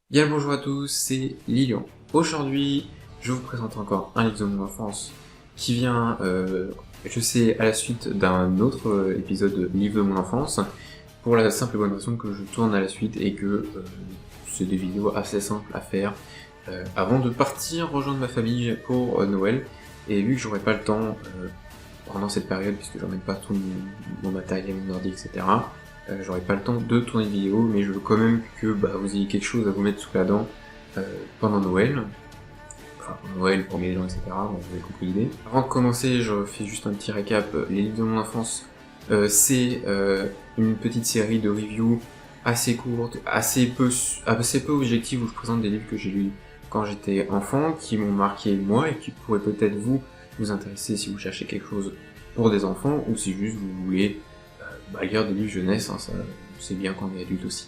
Bien le bonjour à tous, c'est Lilian. Aujourd'hui, je vous présente encore un livre de mon enfance qui vient, je sais, à la suite d'un autre épisode de livre de mon enfance, pour la simple et bonne raison que je tourne à la suite et que c'est des vidéos assez simples à faire avant de partir rejoindre ma famille pour Noël. Et vu que j'aurai pas le temps pendant cette période, puisque j'emmène pas tout mon matériel, mon ordi, etc., j'aurai pas le temps de tourner de vidéo, mais je veux quand même que vous ayez quelque chose à vous mettre sous la dent pendant Noël. Enfin, pour Noël, pour mes gens, etc. Donc vous avez compris l'idée. Avant de commencer, je fais juste un petit récap. Les livres de mon enfance, c'est une petite série de reviews assez courte, assez peu objective, où je présente des livres que j'ai lus quand j'étais enfant, qui m'ont marqué moi, et qui pourraient peut-être vous intéresser si vous cherchez quelque chose pour des enfants, ou si juste vous voulez lire des livres jeunesse, hein, ça c'est bien quand on est adulte aussi.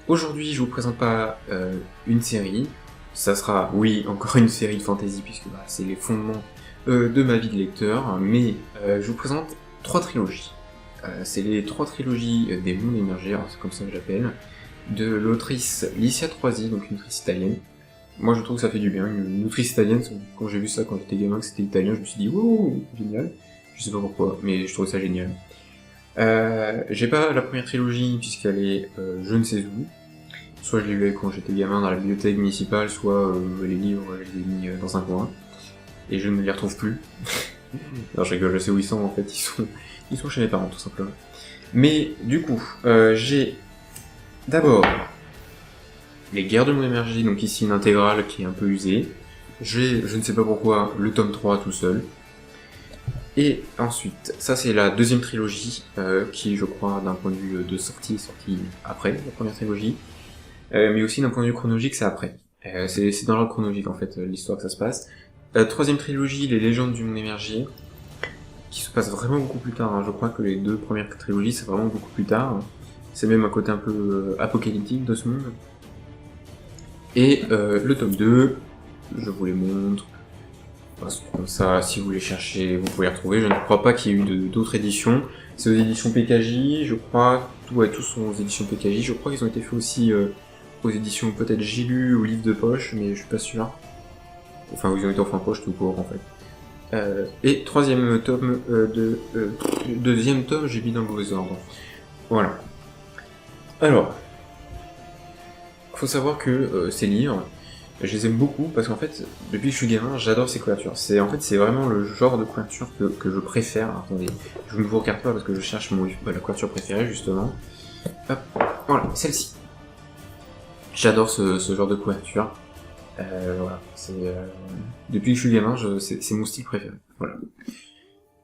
Aujourd'hui, je vous présente pas une série, ça sera, oui, encore une série de fantasy, puisque c'est les fondements de ma vie de lecteur, mais je vous présente 3 trilogies. C'est les 3 trilogies des mondes émergés, c'est comme ça que j'appelle, de l'autrice Licia Troisi, donc une autrice italienne. Moi je trouve que ça fait du bien, une autrice italienne, quand j'ai vu ça quand j'étais gamin que c'était italien, je me suis dit wow, génial, je sais pas pourquoi, mais je trouve ça génial. J'ai pas la première trilogie puisqu'elle est je ne sais où. Soit je l'ai lu quand j'étais gamin dans la bibliothèque municipale, soit les livres je les ai mis dans un coin. Et je ne les retrouve plus. Non, je rigole, je sais où ils sont en fait, ils sont chez mes parents tout simplement. Mais du coup, j'ai d'abord Les Guerres de mon énergie, donc ici une intégrale qui est un peu usée. J'ai, je ne sais pas pourquoi, le tome 3 tout seul. Et ensuite, ça c'est la deuxième trilogie, qui je crois d'un point de vue de sortie, est sortie après la première trilogie, mais aussi d'un point de vue chronologique c'est après. C'est dans l'ordre chronologique en fait l'histoire que ça se passe. Troisième trilogie, Les Légendes du Monde Émergé, qui se passe vraiment beaucoup plus tard, hein. Je crois que les deux premières trilogies c'est vraiment beaucoup plus tard, c'est même un côté un peu apocalyptique de ce monde. Et le tome 2, je vous les montre. Comme ça, si vous les cherchez, vous pouvez les retrouver. Je ne crois pas qu'il y ait eu d'autres éditions. C'est aux éditions PKJ, je crois. Tous sont aux éditions PKJ. Je crois qu'ils ont été faits aussi aux éditions peut-être J'ai lu ou Livre de Poche, mais je suis pas sûr. Enfin, ils ont été en fin de poche tout court, en fait. Et troisième tome deuxième tome, j'ai mis dans le mauvais ordre. Voilà. Alors, faut savoir que ces livres, je les aime beaucoup parce qu'en fait, depuis que je suis gamin, j'adore ces couvertures. C'est vraiment le genre de couverture que je préfère. Alors, attendez, je ne vous regarde pas parce que je cherche la couverture préférée justement. Hop, voilà, celle-ci. J'adore ce genre de couverture. Voilà, depuis que je suis gamin, c'est mon style préféré. Voilà.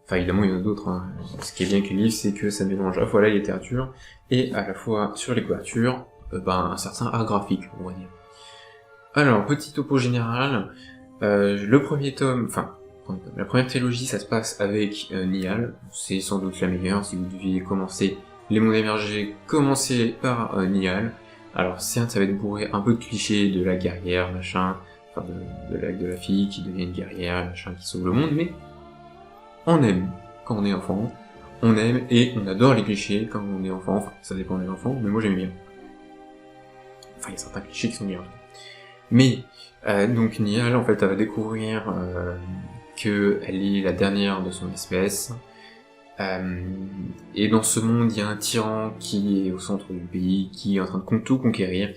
Enfin, évidemment, il y en a d'autres, hein. Ce qui est bien avec les livres, c'est que ça mélange à la fois la littérature et à la fois sur les couvertures, un certain art graphique, on va dire. Alors, petit topo général, le premier tome, la première trilogie, ça se passe avec Niall, c'est sans doute la meilleure. Si vous deviez commencer les mondes émergés, commencez par Niall. Alors certes, ça va être bourré un peu de clichés de la guerrière, machin, de la fille qui devient une guerrière, machin, qui sauve le monde, mais on aime quand on est enfant, on aime et on adore les clichés quand on est enfant, enfin ça dépend des enfants, mais moi j'aime bien. Enfin, il y a certains clichés qui sont bien. Mais, donc Niall, en fait, elle va découvrir qu'elle est la dernière de son espèce, et dans ce monde, il y a un tyran qui est au centre du pays, qui est en train de tout conquérir,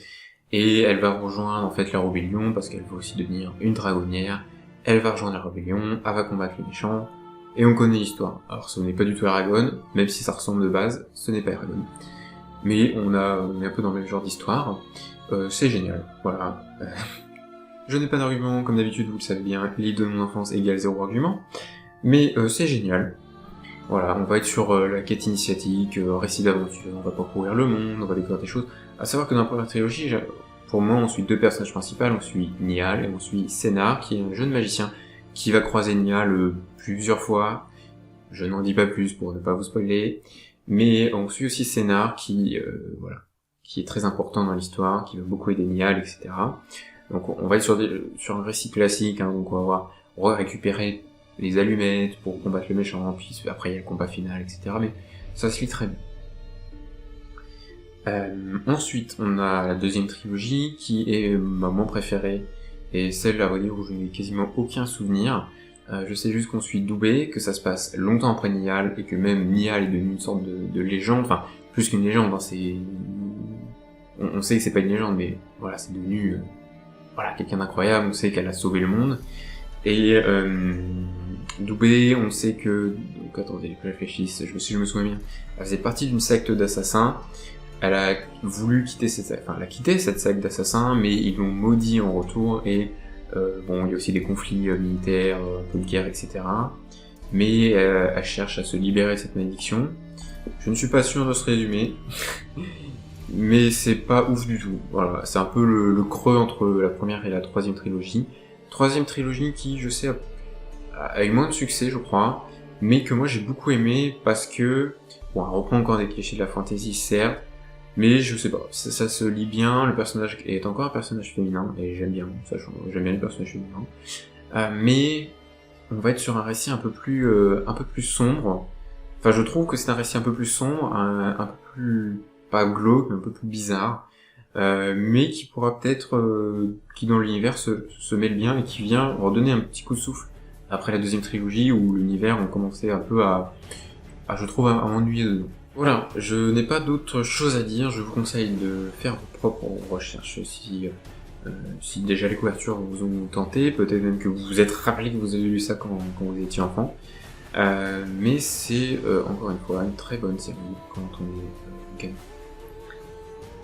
et elle va rejoindre en fait la rébellion, parce qu'elle veut aussi devenir une dragonnière. Elle va rejoindre la rébellion, elle va combattre les méchants, et on connaît l'histoire. Alors ce n'est pas du tout Eragon, même si ça ressemble de base, ce n'est pas Eragon. Mais on est un peu dans le même genre d'histoire. C'est génial, voilà. Je n'ai pas d'argument, comme d'habitude, vous le savez bien, livre de mon enfance égale 0 argument, mais c'est génial. Voilà, on va être sur la quête initiatique, récit d'aventure, on va parcourir le monde, on va découvrir des choses. À savoir que dans la première trilogie, pour moi, on suit deux personnages principaux, on suit Niall et on suit Sennar, qui est un jeune magicien qui va croiser Niall plusieurs fois. Je n'en dis pas plus pour ne pas vous spoiler, mais on suit aussi Sennar qui est très important dans l'histoire, qui va beaucoup aider Niall, etc. Donc on va être sur un récit classique, hein, donc on va récupérer les allumettes pour combattre le méchant, puis après il y a le combat final, etc. Mais ça se lit très bien. Ensuite, on a la deuxième trilogie, qui est ma moins préférée, et celle, à vrai dire, où je n'ai quasiment aucun souvenir. Je sais juste qu'on suit Doubé, que ça se passe longtemps après Niall, et que même Niall est devenu une sorte de légende, enfin, plus qu'une légende, hein, c'est... On sait que c'est pas une légende, mais voilà, c'est devenu quelqu'un d'incroyable, on sait qu'elle a sauvé le monde. Et Doubé, on sait que... Donc attendez, que je réfléchisse, si je me souviens bien, elle faisait partie d'une secte d'assassins. Elle a voulu quitter cette secte, enfin elle a quitté cette secte d'assassins, mais ils l'ont maudit en retour, et bon, il y a aussi des conflits militaires, un peu de guerre, etc. Mais elle cherche à se libérer de cette malédiction. Je ne suis pas sûr de ce résumé, mais c'est pas ouf du tout. Voilà, c'est un peu le creux entre la première et la troisième trilogie. Troisième trilogie qui, je sais, a eu moins de succès, je crois, mais que moi j'ai beaucoup aimé parce que, bon, elle reprend encore des clichés de la fantasy, certes, mais je sais pas, ça se lit bien, le personnage est encore un personnage féminin, et j'aime bien, j'aime bien les personnages féminins, mais on va être sur un récit un peu plus sombre. Enfin, je trouve que c'est un récit un peu plus sombre, un peu plus, pas glauque, mais un peu plus bizarre, mais qui pourra peut-être, qui dans l'univers se mêle bien, et qui vient redonner un petit coup de souffle après la deuxième trilogie, où l'univers on commençait un peu je trouve, à m'ennuyer dedans. Voilà, je n'ai pas d'autre chose à dire, je vous conseille de faire vos propres recherches si déjà les couvertures vous ont tenté, peut-être même que vous vous êtes rappelé que vous avez lu ça quand vous étiez enfant, mais c'est encore une fois une très bonne série quand on est gamin.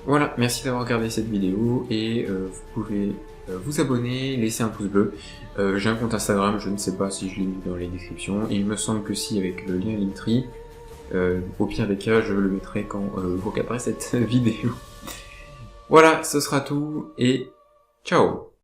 Voilà, merci d'avoir regardé cette vidéo, et vous pouvez vous abonner, laisser un pouce bleu. J'ai un compte Instagram, je ne sais pas si je l'ai mis dans les descriptions, il me semble que si, avec le lien Linktree. Au pire des cas, je le mettrai quand vous regarderez cette vidéo. Voilà, ce sera tout, et ciao!